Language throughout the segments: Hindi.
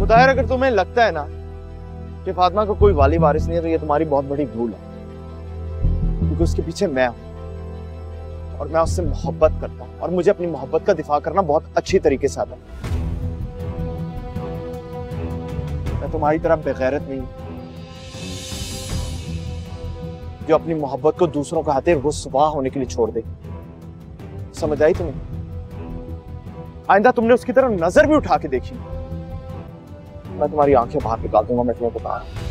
मुताहिर, अगर तुम्हें लगता है ना कि फातिमा को कोई वाली वारिस नहीं है तो ये तुम्हारी बहुत बड़ी भूल है, क्योंकि उसके पीछे मैं हूं और मैं उससे मोहब्बत करता हूं और मुझे अपनी मोहब्बत का दिफा करना बहुत अच्छी तरीके से आता है। मैं तुम्हारी तरह बेगैरत नहीं जो अपनी मोहब्बत को दूसरों के हाथे रुस्वा होने के लिए छोड़ दे। समझ आई तुम्हें? आइंदा तुमने उसकी तरफ नजर भी उठा के देखी, मैं तुम्हारी आंखें बाहर निकाल दूंगा, मैं तुम्हें बता रहा हूं।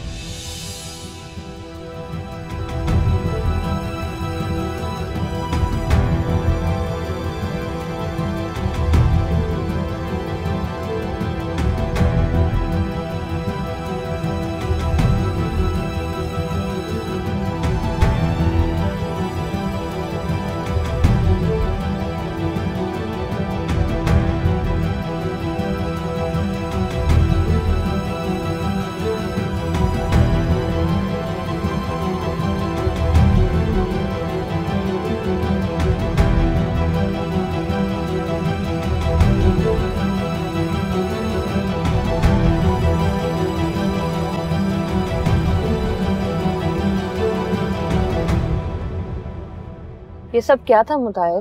ये सब क्या था मुताहिर?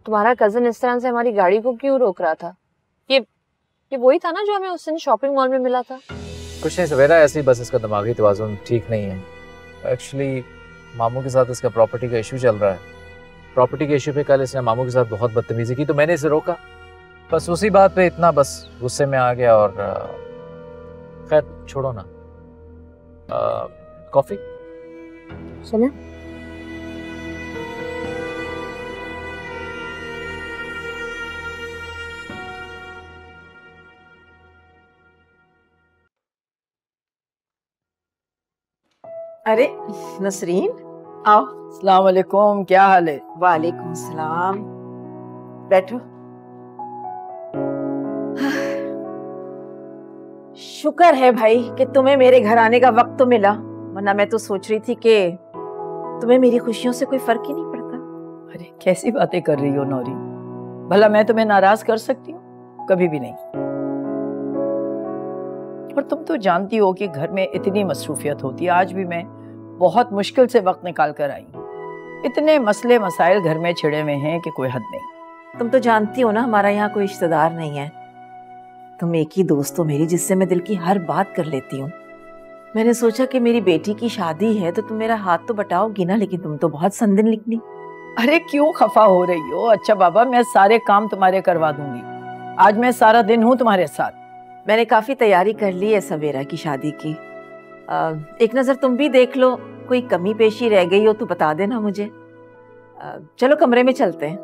तुम्हारा कजन इस तरह से हमारी गाड़ी को क्यों रोक रहा था? ये वही था ना जो हमें उस दिन शॉपिंग मॉल में मिला था? कुछ नहीं सवेरा, ऐसे ही बस इसका दिमागी तवाज़ुन ठीक नहीं है। एक्चुअली मामू के साथ इसका प्रॉपर्टी का इशू चल रहा है। प्रॉपर्टी के इशू पे कल इसने मामू के साथ बहुत बदतमीजी की तो मैंने इसे रोका। बस उसी बात पे इतना बस गुस्से में आ गया और खैर छोड़ो ना। कॉफी सुनो, अरे नसरीन, आओ। अस्सलाम वालेकुम, क्या हाल है? वालेकुम सलाम, बैठो। शुक्र है भाई कि तुम्हें मेरे घर आने का वक्त तो मिला, वरना मैं तो सोच रही थी कि तुम्हें मेरी खुशियों से कोई फर्क ही नहीं पड़ता। अरे कैसी बातें कर रही हो नौरी, भला मैं तुम्हें नाराज कर सकती हूँ? कभी भी नहीं। और तुम तो जानती हो कि घर में इतनी मसरूफियत होती है। आज भी मैं बहुत मुश्किल से वक्त निकाल कर आई हूँ। इतने मसले मसाइल घर में छिड़े हुए हैं कि कोई हद नहीं। तुम तो जानती हो ना हमारा यहाँ कोई रिश्तेदार नहीं है। तुम एक ही दोस्त हो मेरी, जिससे मैं दिल की हर बात कर लेती हूँ। मैंने सोचा कि मेरी बेटी की शादी है तो तुम मेरा हाथ तो बटाओगी ना, लेकिन तुम तो बहुत संदिन निकली। अरे क्यों खफा हो रही हो? अच्छा बाबा, मैं सारे काम तुम्हारे करवा दूंगी। आज मैं सारा दिन हूँ तुम्हारे साथ। मैंने काफी तैयारी कर ली है सवेरा की शादी की। एक नजर तुम भी देख लो, कोई कमी पेशी रह गई हो तो बता देना मुझे। चलो कमरे में चलते हैं।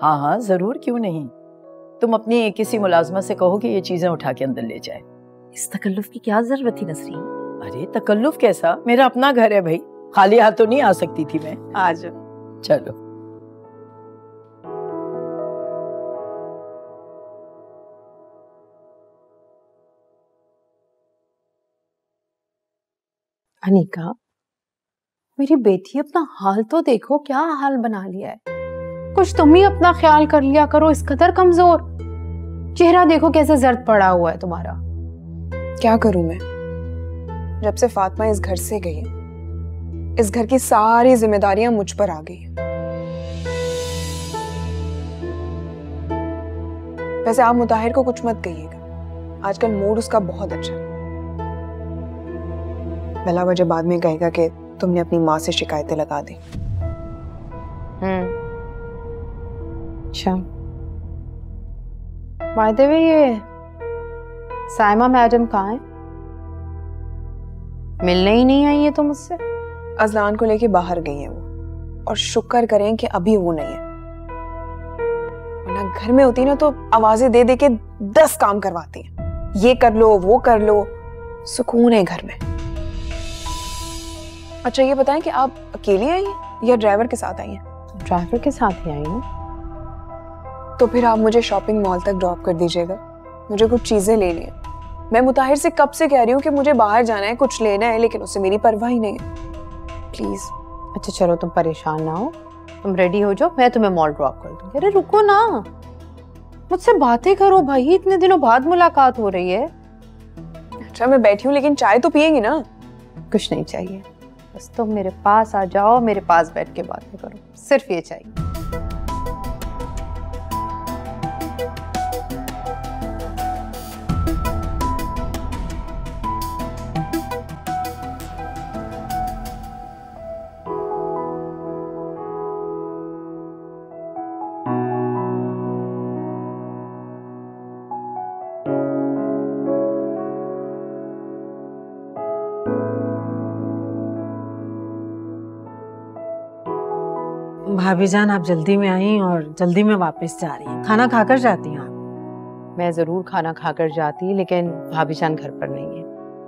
हाँ हाँ जरूर, क्यों नहीं। तुम अपनी किसी मुलाजमा से कहो कि ये चीजें उठा के अंदर ले जाए। इस तकल्लुफ की क्या जरूरत थी नसरीन? अरे तकल्लुफ कैसा, मेरा अपना घर है भाई, खाली हाथ तो नहीं आ सकती थी मैं। आ जाओ। चलो। अनीका, मेरी बेटी अपना हाल तो देखो, क्या हाल बना लिया है। कुछ तुम ही अपना ख्याल कर लिया करो, इस कदर कमजोर। चेहरा देखो कैसे जर्द पड़ा हुआ है तुम्हारा। क्या करूं मैं? जब से फातिमा इस घर से गई है, इस घर की सारी जिम्मेदारियां मुझ पर आ गई हैं। वैसे आप मुताहिर को कुछ मत कहिएगा, आजकल मूड उसका बहुत अच्छा है। भला वजह बाद में कहेगा कि तुमने अपनी माँ से शिकायतें लगा दी। अच्छा, बाय द वे ये साइमा मैडम कहाँ है? मिलने ही नहीं आई है तो मुझसे। अजलान को लेके बाहर गई है वो, और शुक्र करें कि अभी वो नहीं है, वरना घर में होती ना तो आवाजें दे दे के 10 काम करवाती है। ये कर लो, वो कर लो, सुकून है घर में। अच्छा ये बताएं कि आप अकेली आई हैं या ड्राइवर के साथ आई हैं? ड्राइवर के साथ ही आई हूँ। तो फिर आप मुझे शॉपिंग मॉल तक ड्रॉप कर दीजिएगा, मुझे कुछ चीजें लेनी है। मैं मुताहिर से कब से कह रही हूँ कि मुझे बाहर जाना है, कुछ लेना है, लेकिन उससे मेरी परवाह ही नहीं है। प्लीज। अच्छा चलो, तुम परेशान ना हो, तुम रेडी हो जाओ, मैं तुम्हें मॉल ड्रॉप कर दूंगी। अरे रुको ना, मुझसे बातें करो भाई, इतने दिनों बाद मुलाकात हो रही है। अच्छा मैं बैठी हूँ, लेकिन चाय तो पिएंगी ना? कुछ नहीं चाहिए, बस तुम मेरे पास आ जाओ, मेरे पास बैठ के बातें करो, सिर्फ ये चाहिए। भाभी जान, आप जल्दी में आई और जल्दी में वापस जा रही हैं। खाना खाकर जाती हैं आप? मैं जरूर खाना खाकर जाती, लेकिन भाभी जान घर पर नहीं है।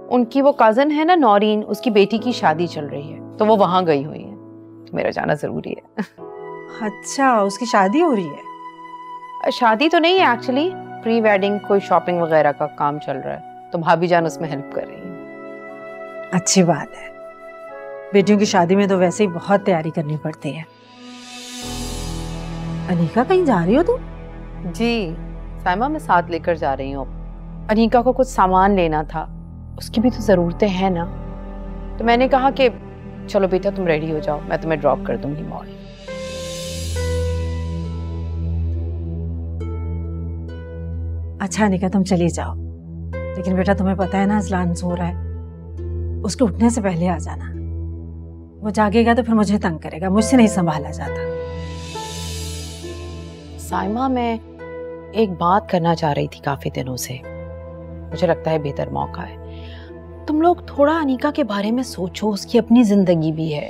उनकी वो कजन है ना नौरीन, उसकी बेटी की शादी चल रही है, तो वो वहां गई हुई है, तो मेरा जाना जरूरी है। अच्छा, उसकी शादी हो रही है? शादी तो नहीं है एक्चुअली, प्री वेडिंग कोई शॉपिंग वगैरह का काम चल रहा है, तो भाभी जान उसमें हेल्प कर रही है। अच्छी बात है, बेटियों की शादी में तो वैसे ही बहुत तैयारी करनी पड़ती है। अनिका, कहीं जा रही हो तुम? जी साइमा, मैं साथ लेकर जा रही हूँ। अनिका को कुछ सामान लेना था, उसकी भी तो जरूरतें हैं ना, तो मैंने कहा कि चलो बेटा तुम रेडी हो जाओ, मैं तुम्हें ड्रॉप कर दूंगी मॉल। अच्छा अनिका, तुम चली जाओ, लेकिन बेटा तुम्हें पता है ना अजलान सो रहा है, उसके उठने से पहले आ जाना। वो जागेगा तो फिर मुझे तंग करेगा, मुझसे नहीं संभाला जाता। साइमा, मैं एक बात करना चाह रही थी काफी दिनों से, मुझे लगता है बेहतर मौका है। तुम लोग थोड़ा अनिका के बारे में सोचो, उसकी अपनी जिंदगी भी है।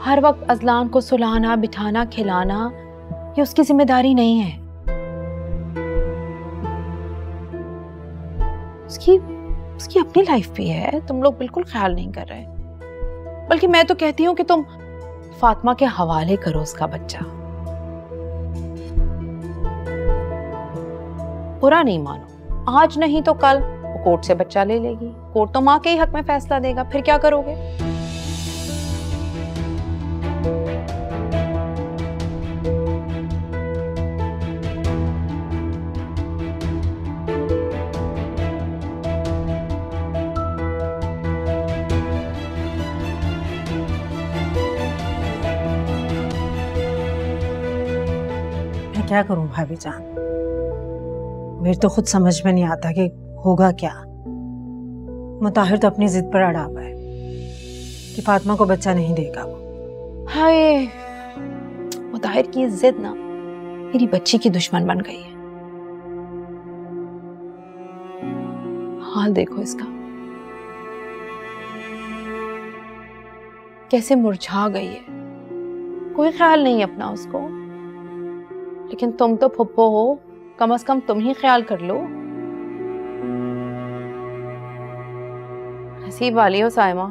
हर वक्त अजलान को सुलाना, बिठाना, खिलाना ये उसकी जिम्मेदारी नहीं है। उसकी अपनी लाइफ भी है, तुम लोग बिल्कुल ख्याल नहीं कर रहे। बल्कि मैं तो कहती हूँ कि तुम फातिमा के हवाले करो उसका बच्चा। बुरा नहीं मानो, आज नहीं तो कल वो कोर्ट से बच्चा ले लेगी, कोर्ट तो माँ के ही हक में फैसला देगा, फिर क्या करोगे? मैं क्या करूं भाभी जान, मेरे तो खुद समझ में नहीं आता कि होगा क्या। मुताहिर तो अपनी जिद पर अड़ा हुआ है कि फातिमा को बच्चा नहीं देगा वो। हाय, मुताहिर की जिद ना मेरी बच्ची की दुश्मन बन गई है। हाल देखो इसका, कैसे मुरझा गई है, कोई ख्याल नहीं अपना उसको। लेकिन तुम तो फुप्पो हो, कम से कम तुम ही ख्याल कर लो। नसीब वाली हो साइमा,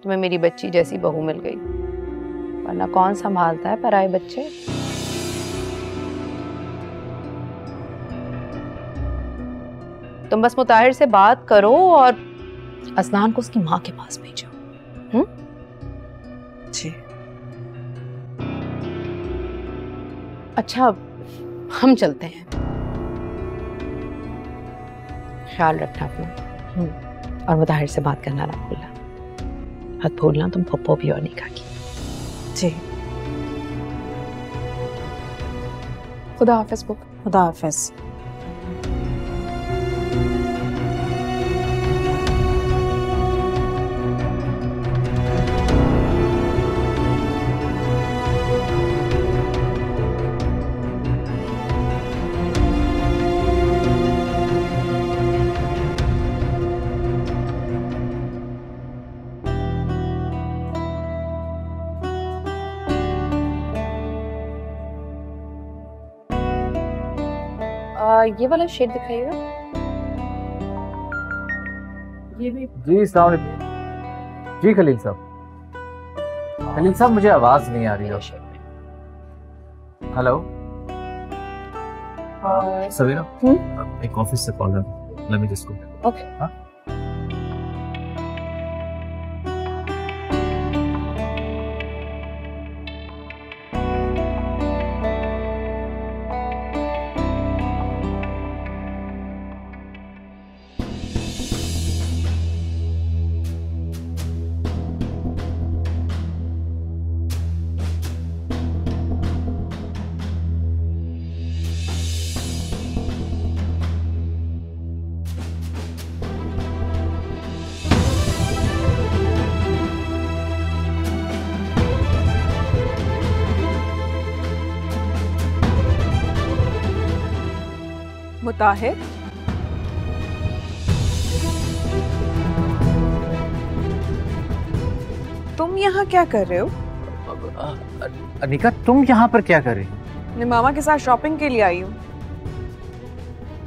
तुम्हें मेरी बच्ची जैसी बहू मिल गई, वरना कौन संभालता है पराए बच्चे। तुम बस मुताहिर से बात करो और अजनान को उसकी माँ के पास भेजो। जी अच्छा, हम चलते हैं, ख्याल रखना अपना, और मुताहिर से बात करना ना भूलना। मत भूलना तुम पप्पो भी और निकाह की। जी, खुदा हाफिज बुक। खुदा हाफिज। ये वाला शेड दिखाइएगा। ये भी जी। अस्सलाम वालेकुम जी। खलील साहब, खलील साहब मुझे आवाज नहीं आ रही है। हेलो सवीरा, एक ऑफिस से कॉल है, let me just go. Okay. हाँ मुताहिर, तुम यहाँ क्या कर रहे हो? अनिका, तुम यहाँ पर क्या कर रही हो? मैं मामा के साथ शॉपिंग के लिए आई हूँ।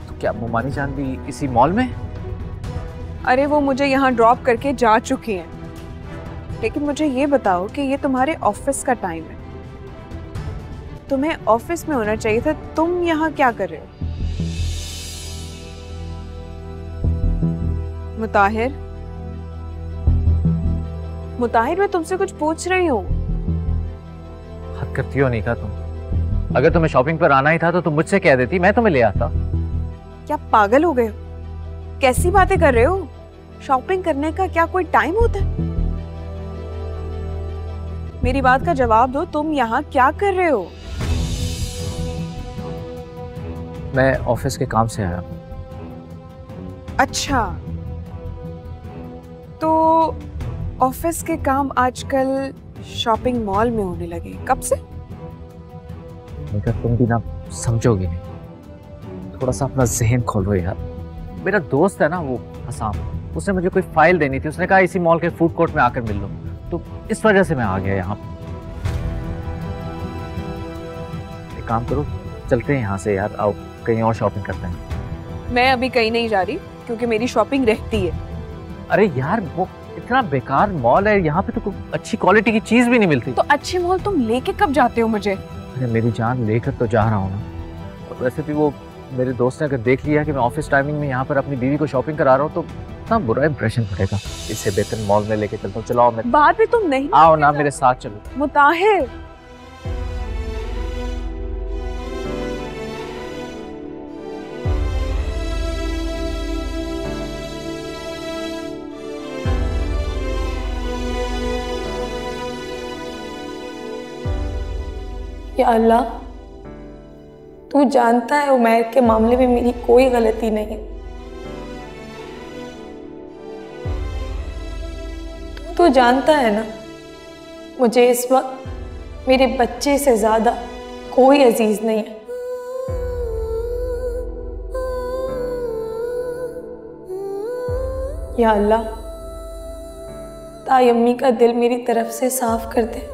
तो क्या मोमानी जान भी इसी मॉल में? अरे वो मुझे यहाँ ड्रॉप करके जा चुकी हैं, लेकिन मुझे ये बताओ कि ये तुम्हारे ऑफिस का टाइम है, तुम्हें ऑफिस में होना चाहिए था, तुम यहाँ क्या कर रहे हो? मुताहिर, मुताहिर, मैं तुमसे कुछ पूछ रही हूँ। हद करती हो अनिका तुम। अगर तुम्हें शॉपिंग पर आना ही था तो तुम मुझसे कह देती, मैं तुम्हें ले आता। क्या पागल हो गए हो? कैसी बातें कर रहे हो? शॉपिंग करने का क्या कोई टाइम होता है? मेरी बात का जवाब दो, तुम यहाँ क्या कर रहे हो? मैं ऑफिस के काम से आया हूँ। अच्छा, तो ऑफिस के काम आजकल शॉपिंग मॉल में होने लगे, कब से? अनिका, तुम भी ना समझोगी नहीं। थोड़ा सा अपना जहन खोलो यार। मेरा दोस्त है ना वो हसाम, उसने मुझे कोई फाइल देनी थी, उसने कहा इसी मॉल के फूड कोर्ट में आकर मिल लो, तो इस वजह से मैं आ गया यहाँ। एक काम करो, चलते हैं यहाँ से यार, आओ कहीं और शॉपिंग करते हैं। मैं अभी कहीं नहीं जा रही क्योंकि मेरी शॉपिंग रहती है। अरे यार, वो इतना बेकार मॉल है, यहाँ पे तो कोई अच्छी क्वालिटी की चीज भी नहीं मिलती। तो अच्छे मॉल तुम लेके कब जाते हो मुझे? अरे मेरी जान, लेकर तो जा रहा हूँ ना। और वैसे भी वो मेरे दोस्त ने अगर देख लिया कि मैं ऑफिस टाइमिंग में यहाँ पर अपनी बीवी को शॉपिंग करा रहा हूँ तो इतना बुरा इंप्रेशन पड़ेगा। इससे बेहतर मॉल में लेके चलता हूँ। चलो मैं बाद में तुम नहीं आओ ना मेरे साथ, चलो। मुताहिर, या अल्लाह, तू जानता है उमैर के मामले में मेरी कोई गलती नहीं है। तू तो जानता है ना, मुझे इस वक्त मेरे बच्चे से ज्यादा कोई अजीज नहीं है। या अल्लाह, ताई अम्मी का दिल मेरी तरफ से साफ कर दे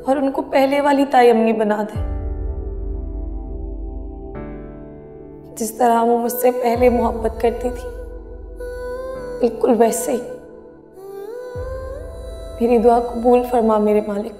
और उनको पहले वाली ताई अम्मी बना दे, जिस तरह वो मुझसे पहले मोहब्बत करती थी, बिल्कुल वैसे ही। मेरी दुआ कबूल फरमा मेरे मालिक।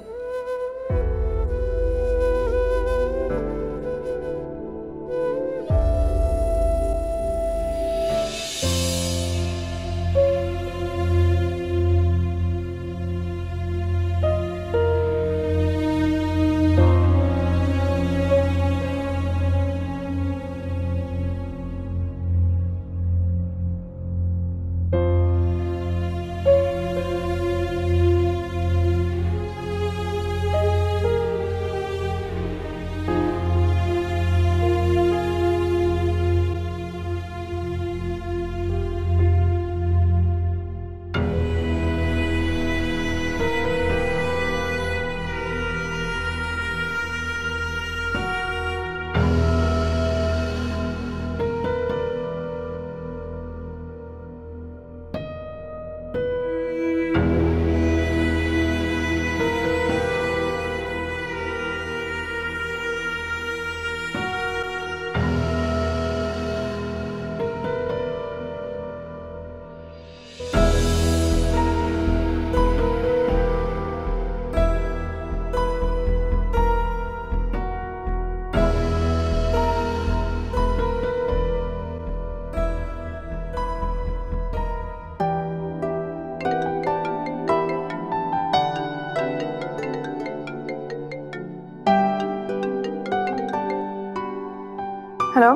हेलो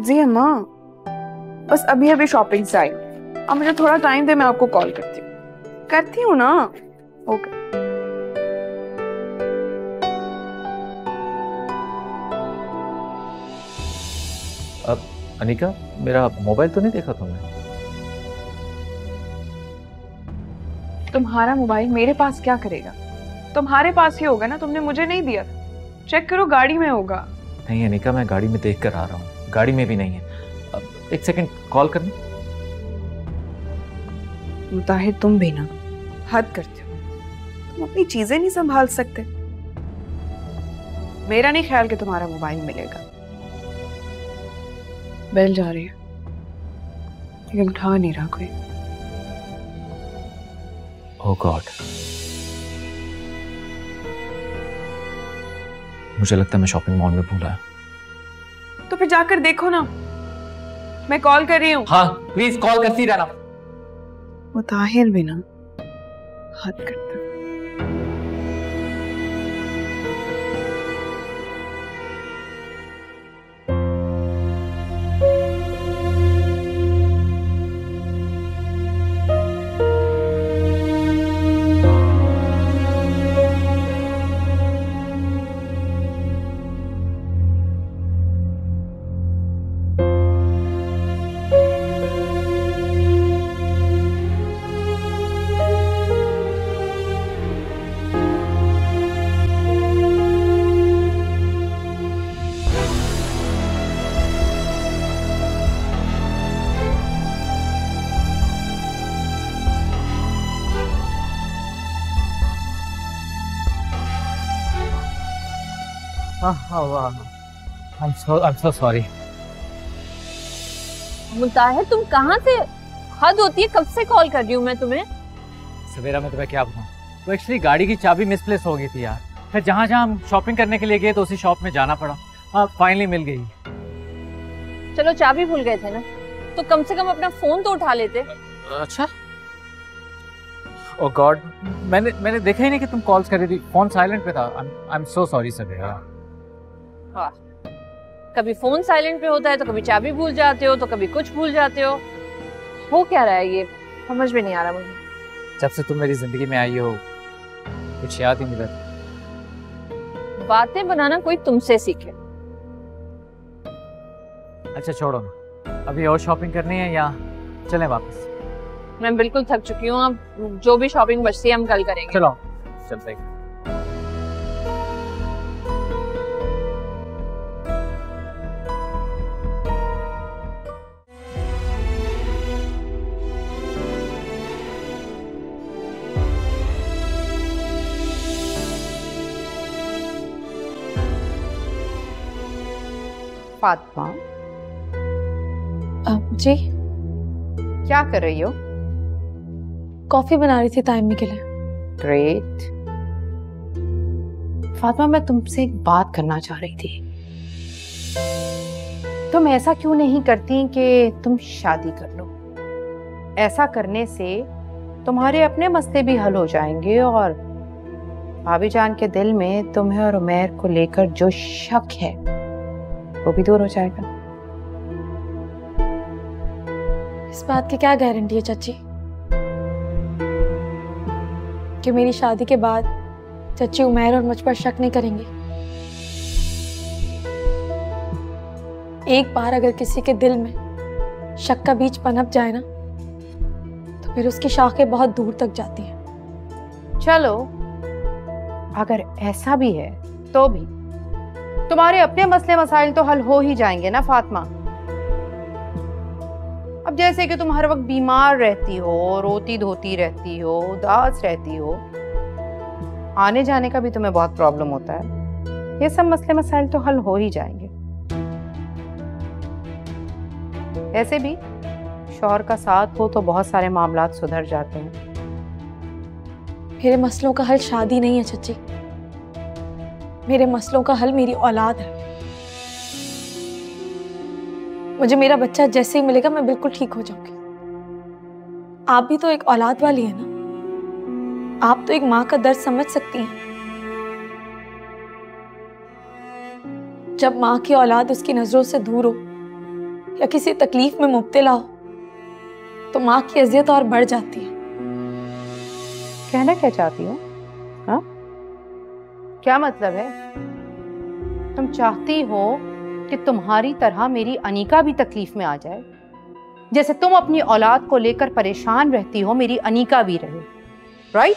जी अम्मा, बस अभी अभी शॉपिंग से आई। अब मुझे थोड़ा टाइम दे, मैं आपको कॉल करती हूँ ना। ओके। अब अनिका, मेरा मोबाइल तो नहीं देखा तुमने? तुम्हारा मोबाइल मेरे पास क्या करेगा? तुम्हारे पास ही होगा ना, तुमने मुझे नहीं दिया। चेक करो, गाड़ी में होगा। नहीं अनिका, मैं गाड़ी में देख कर आ रहा हूँ, गाड़ी में भी नहीं है। अब एक सेकंड कॉल करना। मुताहिर तुम भी ना हद करते हो, तुम अपनी चीजें नहीं संभाल सकते। मेरा नहीं ख्याल कि तुम्हारा मोबाइल मिलेगा। बेल जा रही है लेकिन उठा नहीं रहा कोई। ओह गॉड, मुझे लगता है मैं शॉपिंग मॉल में भूला है। तो फिर जाकर देखो ना, मैं कॉल कर रही हूँ। हाँ प्लीज कॉल करती रहना। मुताहिर भी ना हद करता। I'm so sorry. मुताहिर तुम कहाँ से? हद होती है, कब से कॉल कर रही हूँ मैं तुम्हें। सवेरा मैं तुम्हें क्या बताऊँ, वो एक्चुअली गाड़ी की चाबी मिसप्लेस हो गई थी यार। फिर जहाँ जहाँ हम शॉपिंग करने के लिए गए तो उसी शॉप में जाना पड़ा। हाँ फाइनली मिल गई। चलो चाबी भूल गए थे ना, तो कम से कम अपना फोन तो उठा लेते। अच्छा ओह गॉड, मैंने देखा ही नहीं कि तुम कॉल्स कर रही थी, फोन साइलेंट पे था। आई एम सो सॉरी सवेरा। वाह, कभी फोन साइलेंट पे होता है तो कभी चाबी भूल जाते हो तो कभी कुछ भूल जाते हो क्या रहा है ये समझ में नहीं आ रहा मुझे। जब से तुम मेरी जिंदगी में आई हो कुछ याद ही नहीं रहता। बातें बनाना कोई तुमसे सीखे। अच्छा छोड़ो ना, अभी और शॉपिंग करनी है या चलें वापस? मैं बिल्कुल थक चुकी हूँ, अब जो भी शॉपिंग बचती है हम कल करेंगे। चलो चलते हैं। फातिमा जी क्या कर रही हो? कॉफी बना रही थी ताइमी के लिए। ग्रेट। फातिमा मैं तुमसे एक बात करना चाह रही थी। तुम ऐसा क्यों नहीं करती कि तुम शादी कर लो? ऐसा करने से तुम्हारे अपने मसले भी हल हो जाएंगे और भाभी जान के दिल में तुम्हें और उमैर को लेकर जो शक है वो भी दूर हो जाएगा। इस बात की क्या गारंटी है चाची कि मेरी शादी के बाद चाची उमैर और मुझ पर शक नहीं करेंगी? एक बार अगर किसी के दिल में शक का बीज पनप जाए ना तो फिर उसकी शाखें बहुत दूर तक जाती हैं। चलो अगर ऐसा भी है तो भी तुम्हारे अपने मसले मसाइल तो हल हो ही जाएंगे ना फातिमा। अब जैसे कि तुम हर वक्त बीमार रहती हो, रोती धोती रहती हो, उदास रहती हो, आने जाने का भी तुम्हें बहुत प्रॉब्लम होता है, ये सब मसले मसाइल तो हल हो ही जाएंगे। ऐसे भी शौहर का साथ हो तो बहुत सारे मामलात सुधर जाते हैं। मेरे मसलों का हल शादी नहीं है चाची, मेरे मसलों का हल मेरी औलाद है। मुझे मेरा बच्चा जैसे ही मिलेगा मैं बिल्कुल ठीक हो जाऊंगी। आप भी तो एक औलाद वाली है ना, आप तो एक माँ का दर्द समझ सकती हैं। जब माँ की औलाद उसकी नजरों से दूर हो या किसी तकलीफ में मुब्तला हो तो माँ की अजियत और बढ़ जाती है। कहना क्या चाहती हो? हाँ क्या मतलब है? तुम चाहती हो कि तुम्हारी तरह मेरी अनीका भी तकलीफ में आ जाए? जैसे तुम अपनी औलाद को लेकर परेशान रहती हो मेरी अनीका भी रहे, राइट?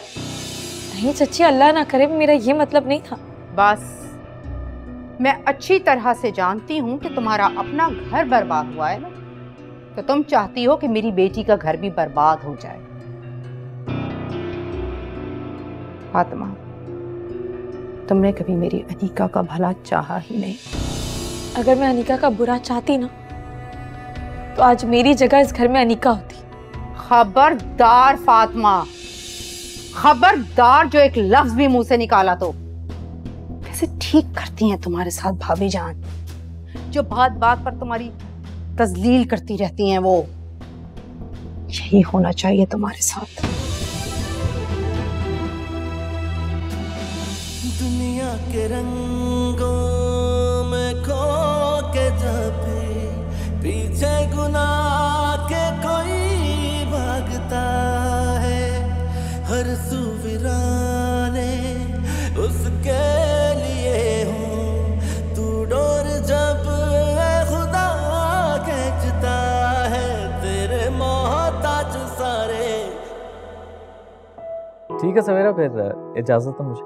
नहीं चाची, अल्लाह ना करे, मेरा ये मतलब नहीं था। बस मैं अच्छी तरह से जानती हूँ कि तुम्हारा अपना घर बर्बाद हुआ है ना, तो तुम चाहती हो कि मेरी बेटी का घर भी बर्बाद हो जाए। फातिमा, तुमने कभी मेरी अनीका का भला चाहा ही नहीं। अगर मैं अनीका का बुरा चाहती ना, तो आज मेरी जगह इस घर में अनीका होती। खबरदार फातिमा, खबरदार, जो एक लफ्ज भी मुंह से निकाला तो। कैसे ठीक करती हैं तुम्हारे साथ भाभी जान, जो बात बात पर तुम्हारी तजलील करती रहती हैं, वो यही होना चाहिए तुम्हारे साथ। दुनिया के रंगों में खो के जाते पीछे गुनाह के कोई भागता है, हर सुविराने उसके लिए हूँ, तू डोर जब खुदा खींचता है, तेरे मोहताज सारे। ठीक है सवेरा, फिर इजाजत है मुझे।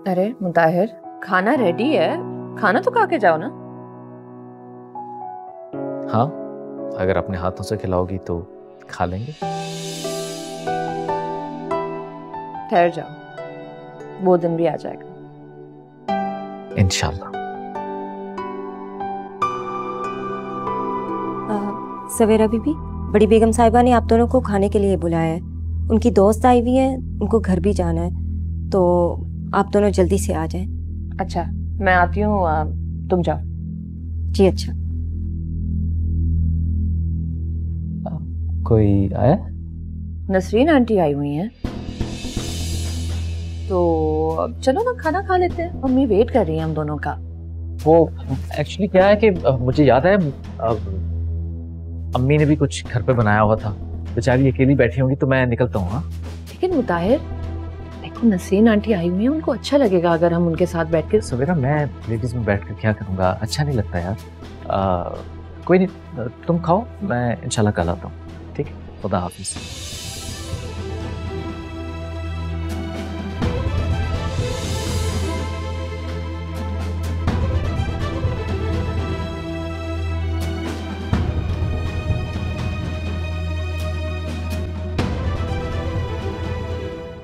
अरे मुताहिर, खाना रेडी है, खाना तो खा के जाओ ना। हाँ, अगर अपने हाथों से खिलाओगी तो खा लेंगे। ठहर जाओ, वो दिन भी आ जाएगा इंशाल्लाह। सवेरा बीबी, बड़ी बेगम साहिबा ने आप दोनों को खाने के लिए बुलाया है। उनकी दोस्त आई हुई है, उनको घर भी जाना है, तो आप दोनों जल्दी से आ जाएं। अच्छा, मैं आती हूँ, तुम जाओ। जी अच्छा। कोई आया? नसरीन आंटी आई हुई हैं, तो अब चलो ना खाना खा लेते हैं। मम्मी वेट कर रही है हम दोनों का। वो एक्चुअली क्या है कि मुझे याद है अम्मी ने भी कुछ घर पे बनाया हुआ था, बेचारी अकेली बैठी होंगी, तो मैं निकलता हूँ। हाँ, लेकिन मुताहिर देखो, नसरीन आंटी आई हुई है, उनको अच्छा लगेगा अगर हम उनके साथ बैठ के। सवेरा, मैं लेडीज में बैठ कर क्या करूँगा, अच्छा नहीं लगता यार। कोई नहीं, तुम खाओ, मैं इंशाल्लाह कल आता हूँ। ठीक है, खुदा हाफिज।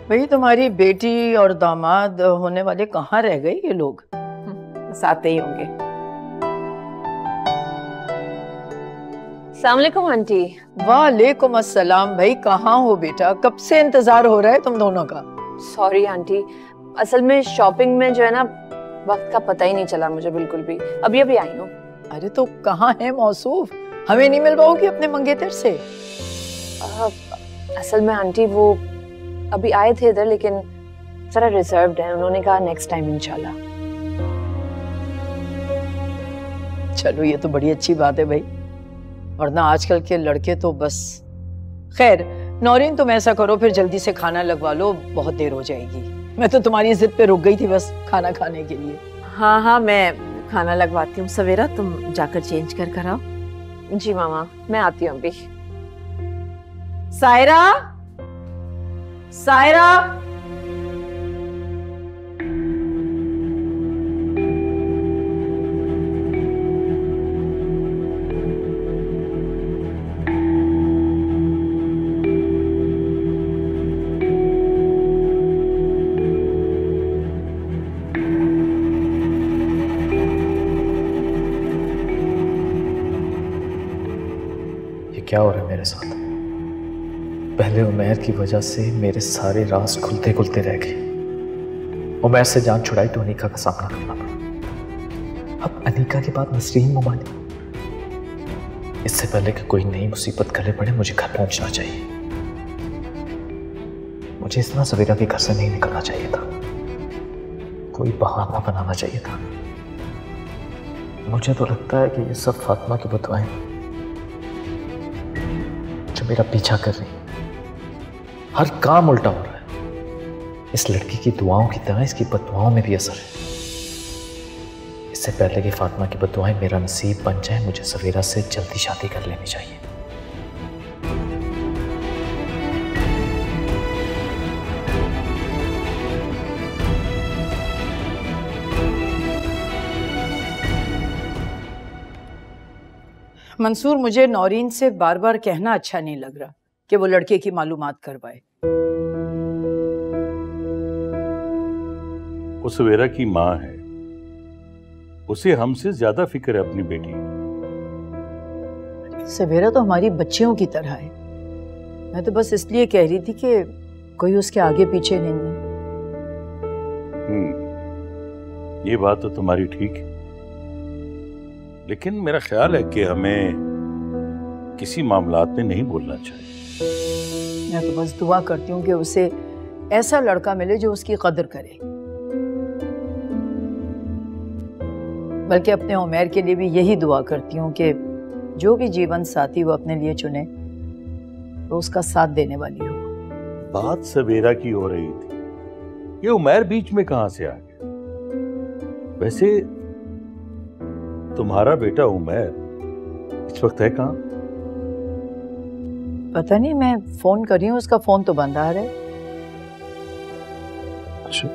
भाई, तुम्हारी बेटी और दामाद होने वाले कहाँ रह गए ये लोग? बस आते ही होंगे। अस्सलाम वालेकुम आंटी। वालेकुम अस्सलाम। भाई कहाँ हो बेटा, कब से इंतजार हो रहा है तुम दोनों का। सॉरी आंटी, असल में शॉपिंग में जो है ना, वक्त का पता ही नहीं चला मुझे बिल्कुल भी। अभी अभी आई हूँ। अरे तो कहाँ है मौसूफ, हमें नहीं मिल पाओगी अपने मंगेतर से? असल में आंटी वो अभी आए थे इधर, लेकिन जरा रिजर्व्ड है। उन्होंने कहा नेक्स्ट टाइम इंशाल्लाह। चलो ये तो बड़ी अच्छी बात है भाई, वरना आजकल के लड़के तो बस। खैर नौरीन, तुम ऐसा करो फिर जल्दी से खाना लगवा लो, बहुत देर हो जाएगी। मैं तो तुम्हारी जिद पे रुक गई थी बस खाना खाने के लिए। हाँ हाँ, मैं खाना लगवाती हूँ। सवेरा, तुम जाकर चेंज कर आओ। जी मामा, मैं आती हूँ अभी। सायरा, सायरा, क्या हो रहा है मेरे साथ? पहले उमैर की वजह से मेरे सारे राज खुलते खुलते रह गए। उमैर से जान छुड़ाई तो अनीका का सामना करना पड़ा। अब अनीका के बाद नसरीन मुमानी। इससे पहले कि कोई नई मुसीबत गले पड़े, मुझे घर पहुंचना चाहिए। मुझे इस तरह सवेरा के घर से नहीं निकलना चाहिए था, कोई बहाना बनाना चाहिए था। मुझे तो लगता है कि ये सब फातिमा की बदुआएं जो मेरा पीछा कर रही, हर काम उल्टा हो रहा है। इस लड़की की दुआओं की तरह इसकी बदुआओं में भी असर है। इससे पहले कि फातिमा की बदुआएं मेरा नसीब बन जाए, मुझे सवेरा से जल्दी शादी कर लेनी चाहिए। मंसूर, मुझे नौरीन से बार बार कहना अच्छा नहीं लग रहा कि वो लड़के की मालूमात करवाए। वो सवेरा की माँ है, उसे हमसे ज्यादा फिक्र है अपनी बेटी की। सवेरा तो हमारी बच्चियों की तरह है। मैं तो बस इसलिए कह रही थी कि कोई उसके आगे पीछे नहीं है। ये बात तो तुम्हारी ठीक है, लेकिन मेरा ख्याल है कि हमें किसी मामलात में नहीं बोलना चाहिए। मैं तो बस दुआ करती हूँ कि उसे ऐसा लड़का मिले जो उसकी कदर करे। बल्कि अपने उमैर के लिए भी यही दुआ करती हूँ कि जो भी जीवन साथी वो अपने लिए चुने तो उसका साथ देने वाली हो। बात सवेरा की हो रही थी, ये उमैर बीच में कहां से आ गया? वैसे तुम्हारा बेटा उमैर इस वक्त है कहां? पता नहीं, मैं फोन कर रही हूँ, उसका फोन तो बंद आ रहा है। अच्छा,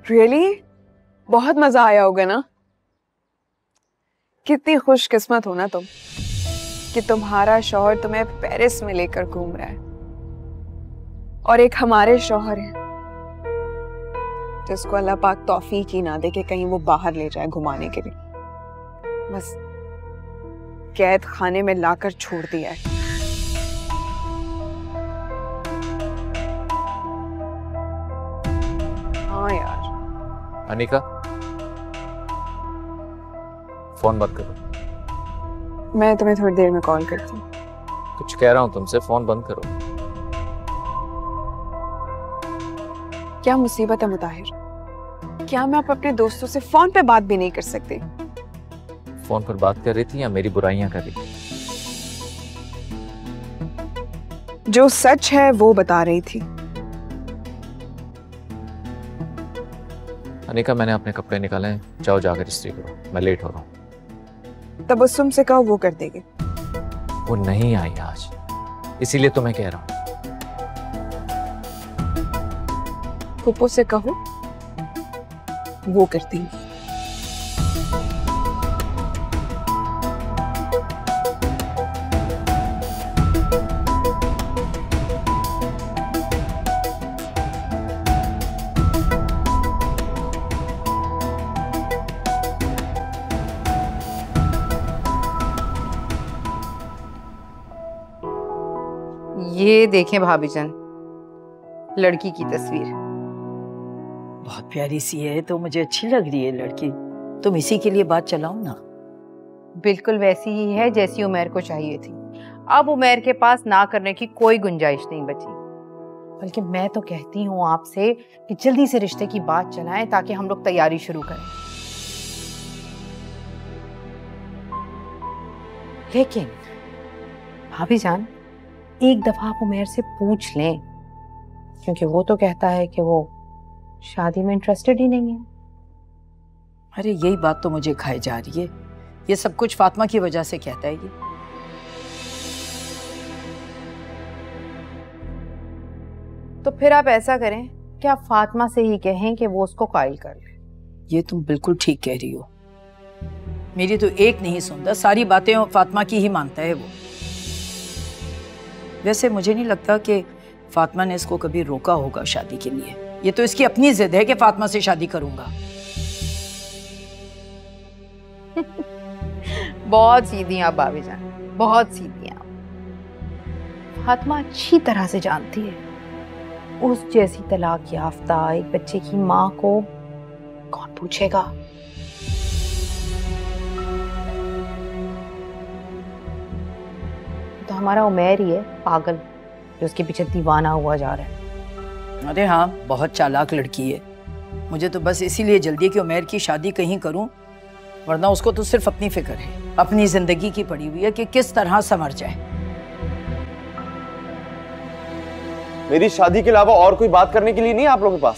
रियली बहुत मजा आया होगा ना? कितनी खुशकिस्मत हो ना तुम कि तुम्हारा शौहर तुम्हें पेरिस में लेकर घूम रहा है, और एक हमारे शौहर हैं जिसको अल्लाह पाक तौफीक ही ना दे कि कहीं वो बाहर ले जाए घुमाने के लिए, बस कैद खाने में लाकर छोड़ दिया है। हाँ यार। अनिका, फोन बंद करो। मैं तुम्हें थोड़ी देर में कॉल करती हूँ। कुछ कह रहा हूँ तुमसे, फोन बंद करो। क्या मुसीबत है मुताहिर? क्या मैं अब अपने दोस्तों से फोन पे बात भी नहीं कर सकती? फोन पर बात कर रही थी या मेरी बुराइयां कर रही थी? जो सच है वो बता रही थी। अनिका, मैंने अपने कपड़े निकाले हैं, जाओ जाकर इस्त्री करो, मैं लेट हो रहा हूँ। तबस्सुम से कहो, वो कर देगी। वो नहीं आई आज, इसीलिए तो मैं कह रहा हूँ। फूफो से कहो, वो कर देंगी। ये देखें भाभी जान, लड़की की तस्वीर। बहुत प्यारी सी है, तो मुझे अच्छी लग रही है लड़की। तुम इसी के लिए बात चलाओ ना। बिल्कुल वैसी ही है जैसी उमैर को चाहिए थी। अब उमैर के पास ना करने की कोई गुंजाइश नहीं बची। बल्कि मैं तो कहती हूँ आपसे कि जल्दी से रिश्ते की बात चलाएं ताकि हम लोग तैयारी शुरू करें। लेकिन भाभी जान, एक दफा आप उमैर से पूछ लें, क्योंकि वो तो कहता है कि वो शादी में इंटरेस्टेड ही नहीं है। अरे यही बात तो मुझे खाई जा रही है। ये सब कुछ फातिमा की वजह से कहता है ये। तो फिर आप ऐसा करें कि आप फातिमा से ही कहें कि वो उसको कायल कर ले। ये तुम बिल्कुल ठीक कह रही हो। मेरी तो एक नहीं सुनता, सारी बातें फातिमा की ही मानता है वो। वैसे मुझे नहीं लगता कि फातिमा ने इसको कभी रोका होगा शादी के लिए। ये तो इसकी अपनी जिद है कि फातिमा से शादी करूंगा। बहुत सीधी आप भाभी जान, बहुत सीधी आप। फातिमा अच्छी तरह से जानती है उस जैसी तलाक याफ्ता एक बच्चे की माँ को कौन पूछेगा। तो हमारा उमैर ही है पागल जो उसके पीछे दीवाना हुआ जा रहा है। अरे हाँ, बहुत चालाक लड़की है। मुझे तो बस इसीलिए जल्दी है कि उमैर की शादी कहीं करूं, वरना उसको तो सिर्फ अपनी फिक्र है, अपनी जिंदगी की पड़ी हुई है कि किस तरह संवर जाए। मेरी शादी के अलावा और कोई बात करने के लिए नहीं है आप लोगों के पास?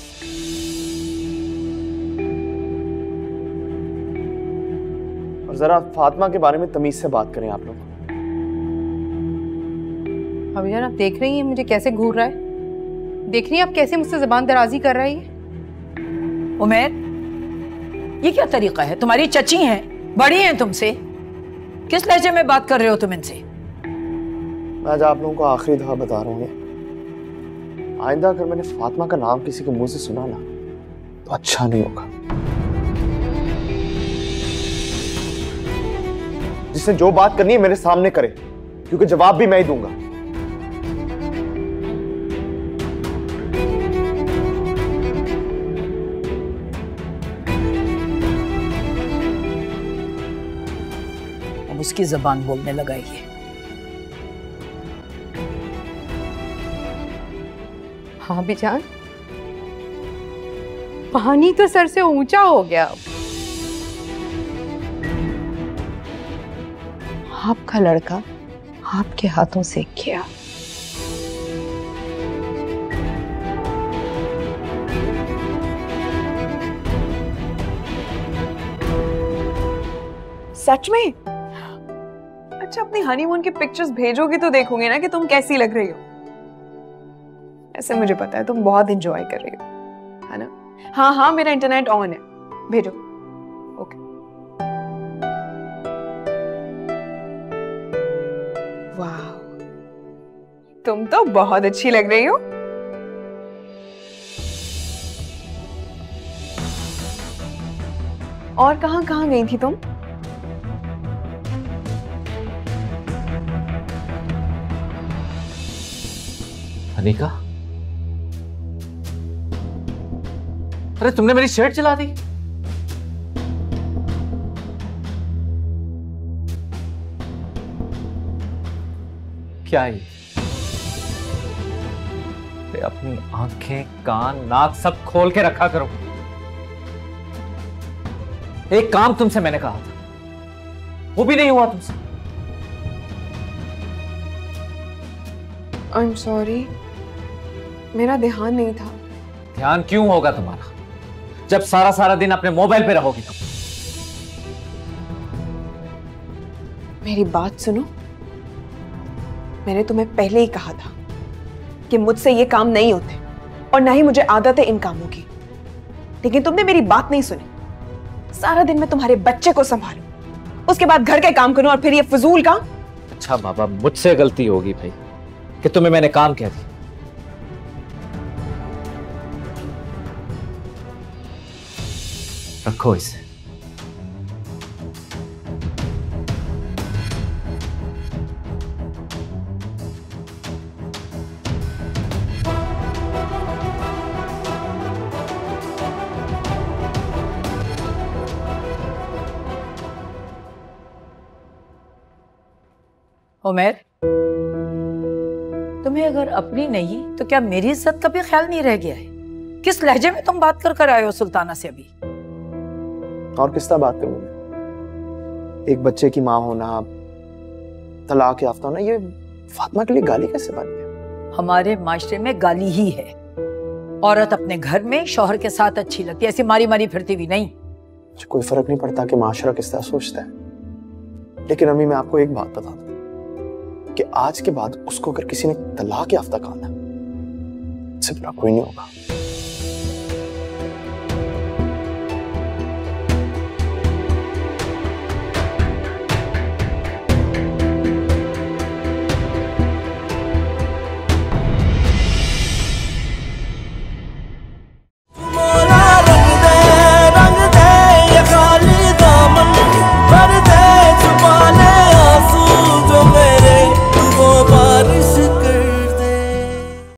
और जरा फातिमा के बारे में तमीज से बात करें आप लोग। अभी जान, आप देख रही हैं मुझे कैसे घूर रहा है? देख रही हैं आप कैसे मुझसे जुबान दराजी कर रही है? उमैर, ये क्या तरीका है? तुम्हारी चची हैं, बड़ी हैं तुमसे, किस लहजे में बात कर रहे हो तुम इनसे? मैं आज आप लोगों को आखिरी दफा बता रहा हूँ, आइंदा अगर मैंने फातिमा का नाम किसी के मुंह से सुना ना तो अच्छा नहीं होगा। जिसने जो बात करनी है मेरे सामने करे, क्योंकि जवाब भी मैं ही दूंगा। अब उसकी जबान बोलने लगा ये। हाँ भी जान, पानी तो सर से ऊंचा हो गया। आपका लड़का आपके हाथों से क्या? सच में? अच्छा, अपनी हनीमून की पिक्चर्स भेजोगी तो देखूंगी ना कि तुम कैसी लग रही हो। ऐसे मुझे पता है तुम बहुत एंजॉय कर रही हो, है ना? हाँ हाँ, मेरा इंटरनेट ऑन है, भेजो। ओके। वाह, तुम तो बहुत अच्छी लग रही हो। और कहाँ गई थी तुम? अनिका, अरे तुमने मेरी शर्ट जला दी। क्या है? अपनी आंखें, कान, नाक सब खोल के रखा करो। एक काम तुमसे मैंने कहा था, वो भी नहीं हुआ तुमसे। I'm sorry, मेरा ध्यान नहीं था। ध्यान क्यों होगा तुम्हारा जब सारा सारा दिन अपने मोबाइल पे रहोगी तुम? मेरी बात सुनो, मैंने तुम्हें पहले ही कहा था कि मुझसे ये काम नहीं होते और ना ही मुझे आदत है इन कामों की, लेकिन तुमने मेरी बात नहीं सुनी। सारा दिन मैं तुम्हारे बच्चे को संभालूं, उसके बाद घर के काम करूं और फिर ये फजूल काम। अच्छा बाबा, मुझसे गलती होगी भाई कि तुम्हें मैंने काम कह दिया। रखो इसे। उमर, तुम्हें अगर अपनी नहीं तो क्या मेरी इज्जत का भी ख्याल नहीं रह गया है? किस लहजे में तुम बात कर आए हो सुल्ताना से अभी? और किस तरह बात करूं मैं? एक बच्चे की माँ होना, तलाक याफ्ता होना, ये फातिमा के लिए गाली कैसे बन गया? हमारे माशरे में गाली ही है। औरत अपने घर में शौहर के साथ अच्छी लगती है, ऐसी मारी मारी फिरती भी नहीं। कोई फर्क नहीं पड़ता कि माशरा किस तरह सोचता है, लेकिन अम्मी मैं आपको एक बात बता दूं कि आज के बाद उसको अगर किसी ने तलाक याफ्ता कहा ना, इससे बुरा कोई नहीं होगा।